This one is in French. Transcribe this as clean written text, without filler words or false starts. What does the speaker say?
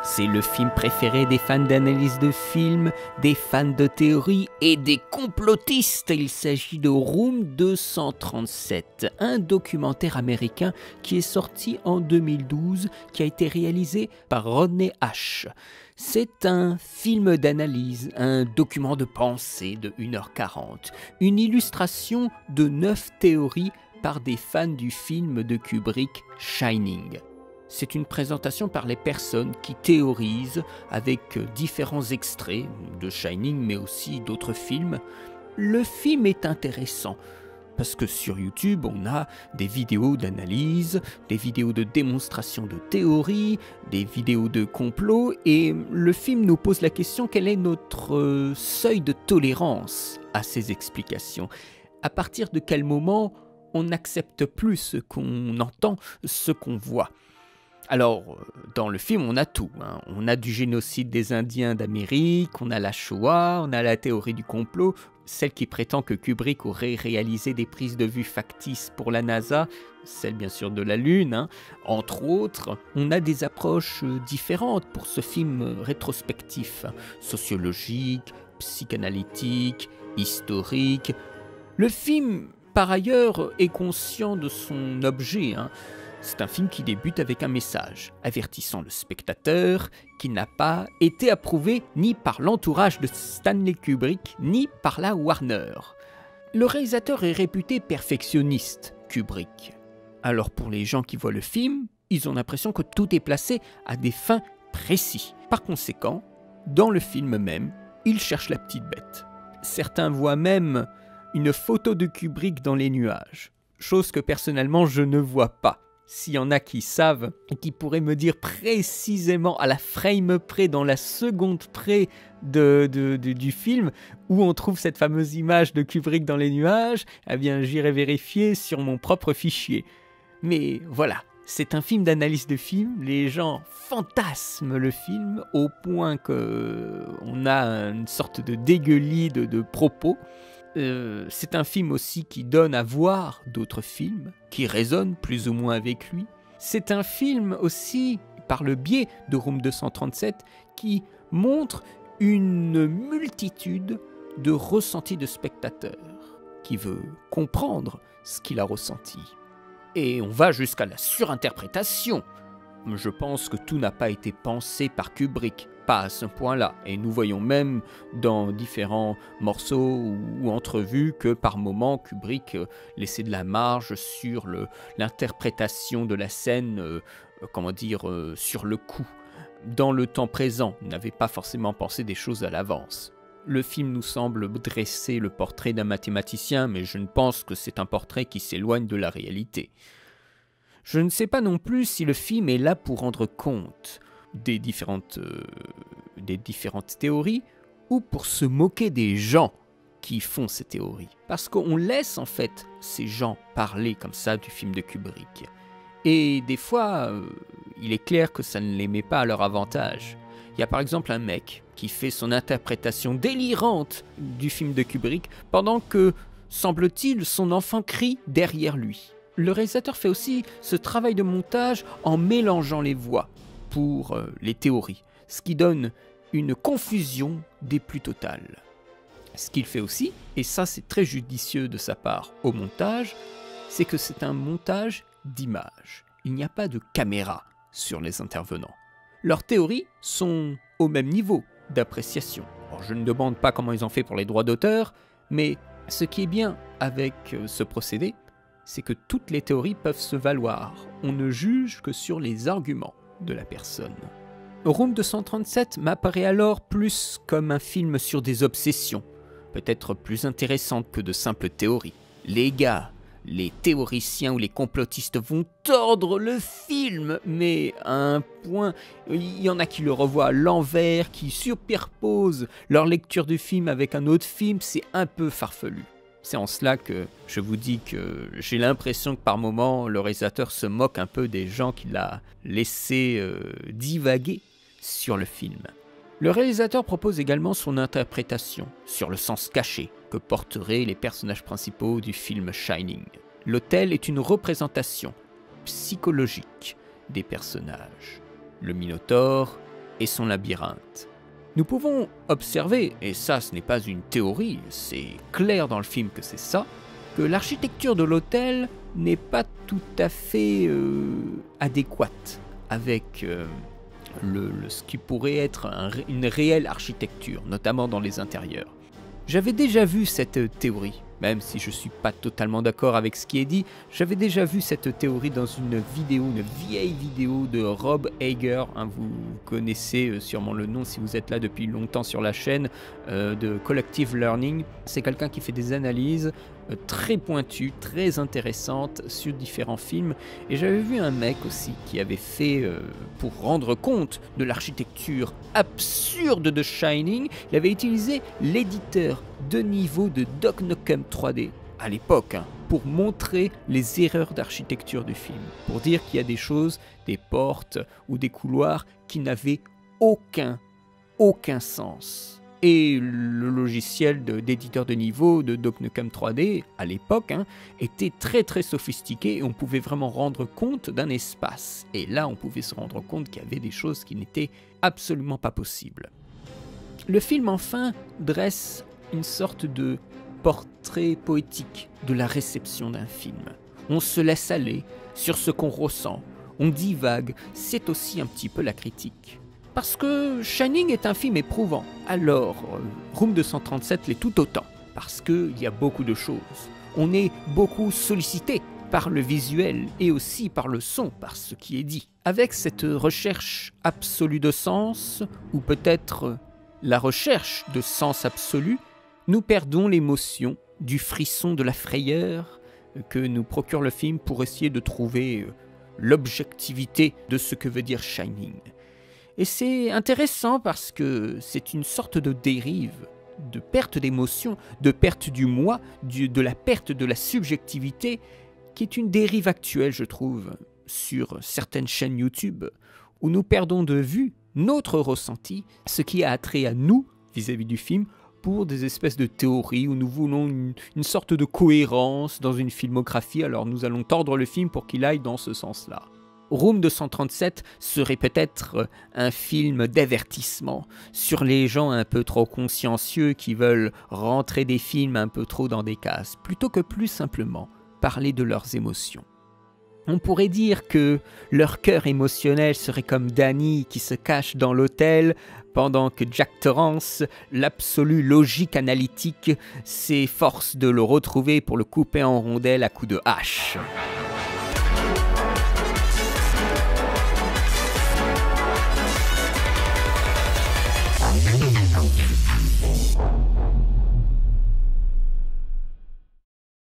C'est le film préféré des fans d'analyse de films, des fans de théorie et des complotistes. Il s'agit de Room 237, un documentaire américain qui est sorti en 2012, qui a été réalisé par Rodney Ash. C'est un film d'analyse, un document de pensée de 1h40, une illustration de 9 théories par des fans du film de Kubrick, Shining. C'est une présentation par les personnes qui théorisent avec différents extraits de Shining mais aussi d'autres films. Le film est intéressant parce que sur YouTube on a des vidéos d'analyse, des vidéos de démonstration de théories, des vidéos de complot et le film nous pose la question quel est notre seuil de tolérance à ces explications. À partir de quel moment on n'accepte plus ce qu'on entend, ce qu'on voit. Alors, dans le film, on a tout. On a du génocide des Indiens d'Amérique, on a la Shoah, on a la théorie du complot, celle qui prétend que Kubrick aurait réalisé des prises de vue factices pour la NASA, celle bien sûr de la Lune, entre autres. On a des approches différentes pour ce film rétrospectif, sociologique, psychanalytique, historique. Le film, par ailleurs, est conscient de son objet. C'est un film qui débute avec un message, avertissant le spectateur qu'il n'a pas été approuvé ni par l'entourage de Stanley Kubrick, ni par la Warner. Le réalisateur est réputé perfectionniste, Kubrick. Alors pour les gens qui voient le film, ils ont l'impression que tout est placé à des fins précises. Par conséquent, dans le film même, il cherche la petite bête. Certains voient même une photo de Kubrick dans les nuages, chose que personnellement je ne vois pas. S'il y en a qui savent et qui pourraient me dire précisément à la frame près, dans la seconde près du film, où on trouve cette fameuse image de Kubrick dans les nuages, eh bien j'irai vérifier sur mon propre fichier. Mais voilà, c'est un film d'analyse de film, les gens fantasment le film au point qu'on a une sorte de dégueulis de propos. C'est un film aussi qui donne à voir d'autres films, qui résonnent plus ou moins avec lui. C'est un film aussi, par le biais de Room 237, qui montre une multitude de ressentis de spectateurs, qui veut comprendre ce qu'il a ressenti. Et on va jusqu'à la surinterprétation. Je pense que tout n'a pas été pensé par Kubrick, pas à ce point-là. Et nous voyons même dans différents morceaux ou entrevues que par moments Kubrick laissait de la marge sur l'interprétation de la scène, sur le coup. Dans le temps présent, il n'avait pas forcément pensé des choses à l'avance. Le film nous semble dresser le portrait d'un mathématicien, mais je ne pense que c'est un portrait qui s'éloigne de la réalité. Je ne sais pas non plus si le film est là pour rendre compte des différentes théories ou pour se moquer des gens qui font ces théories. Parce qu'on laisse en fait ces gens parler comme ça du film de Kubrick. Et des fois, il est clair que ça ne les met pas à leur avantage. Il y a par exemple un mec qui fait son interprétation délirante du film de Kubrick pendant que, semble-t-il, son enfant crie derrière lui. Le réalisateur fait aussi ce travail de montage en mélangeant les voix pour les théories, ce qui donne une confusion des plus totales. Ce qu'il fait aussi, et ça c'est très judicieux de sa part au montage, c'est que c'est un montage d'images. Il n'y a pas de caméra sur les intervenants. Leurs théories sont au même niveau d'appréciation. Alors, je ne demande pas comment ils ont fait pour les droits d'auteur, mais ce qui est bien avec ce procédé, c'est que toutes les théories peuvent se valoir. On ne juge que sur les arguments de la personne. Room 237 m'apparaît alors plus comme un film sur des obsessions, peut-être plus intéressante que de simples théories. Les gars, les théoriciens ou les complotistes vont tordre le film, mais à un point, il y en a qui le revoient à l'envers, qui superposent leur lecture du film avec un autre film, c'est un peu farfelu. C'est en cela que je vous dis que j'ai l'impression que par moments, le réalisateur se moque un peu des gens qu'il a laissés divaguer sur le film. Le réalisateur propose également son interprétation sur le sens caché que porteraient les personnages principaux du film Shining. L'hôtel est une représentation psychologique des personnages. Le Minotaure et son labyrinthe. Nous pouvons observer, et ça ce n'est pas une théorie, c'est clair dans le film que c'est ça, que l'architecture de l'hôtel n'est pas tout à fait adéquate avec ce qui pourrait être une réelle architecture, notamment dans les intérieurs. J'avais déjà vu cette théorie, même si je ne suis pas totalement d'accord avec ce qui est dit, j'avais déjà vu cette théorie dans une vieille vidéo de Rob Hager, vous connaissez sûrement le nom si vous êtes là depuis longtemps sur la chaîne, de Collective Learning. C'est quelqu'un qui fait des analyses très pointues, très intéressantes sur différents films, et j'avais vu un mec aussi qui avait fait, pour rendre compte de l'architecture absurde de Shining, il avait utilisé l'éditeur de niveau de Duke Nukem 3D à l'époque, pour montrer les erreurs d'architecture du film, pour dire qu'il y a des choses, des portes ou des couloirs qui n'avaient aucun sens. Et le logiciel d'éditeur de niveau de Duke Nukem 3D, à l'époque, était très sophistiqué et on pouvait vraiment rendre compte d'un espace. Et là, on pouvait se rendre compte qu'il y avait des choses qui n'étaient absolument pas possibles. Le film, enfin, dresse une sorte de portrait poétique de la réception d'un film. On se laisse aller sur ce qu'on ressent, on divague, c'est aussi un petit peu la critique. Parce que Shining est un film éprouvant, alors Room 237 l'est tout autant, parce qu'il y a beaucoup de choses. On est beaucoup sollicité par le visuel et aussi par le son, par ce qui est dit. Avec cette recherche absolue de sens, ou peut-être la recherche de sens absolu, nous perdons l'émotion du frisson de la frayeur que nous procure le film pour essayer de trouver l'objectivité de ce que veut dire Shining. Et c'est intéressant parce que c'est une sorte de dérive, de perte d'émotion, de perte du moi, de la perte de la subjectivité, qui est une dérive actuelle, je trouve, sur certaines chaînes YouTube, où nous perdons de vue notre ressenti, ce qui a attrait à nous vis-à-vis du film, pour des espèces de théories où nous voulons une sorte de cohérence dans une filmographie, alors nous allons tordre le film pour qu'il aille dans ce sens-là. Room 237 serait peut-être un film d'avertissement sur les gens un peu trop consciencieux qui veulent rentrer des films un peu trop dans des cases, plutôt que plus simplement parler de leurs émotions. On pourrait dire que leur cœur émotionnel serait comme Danny qui se cache dans l'hôtel pendant que Jack Torrance, l'absolue logique analytique, s'efforce de le retrouver pour le couper en rondelles à coups de hache.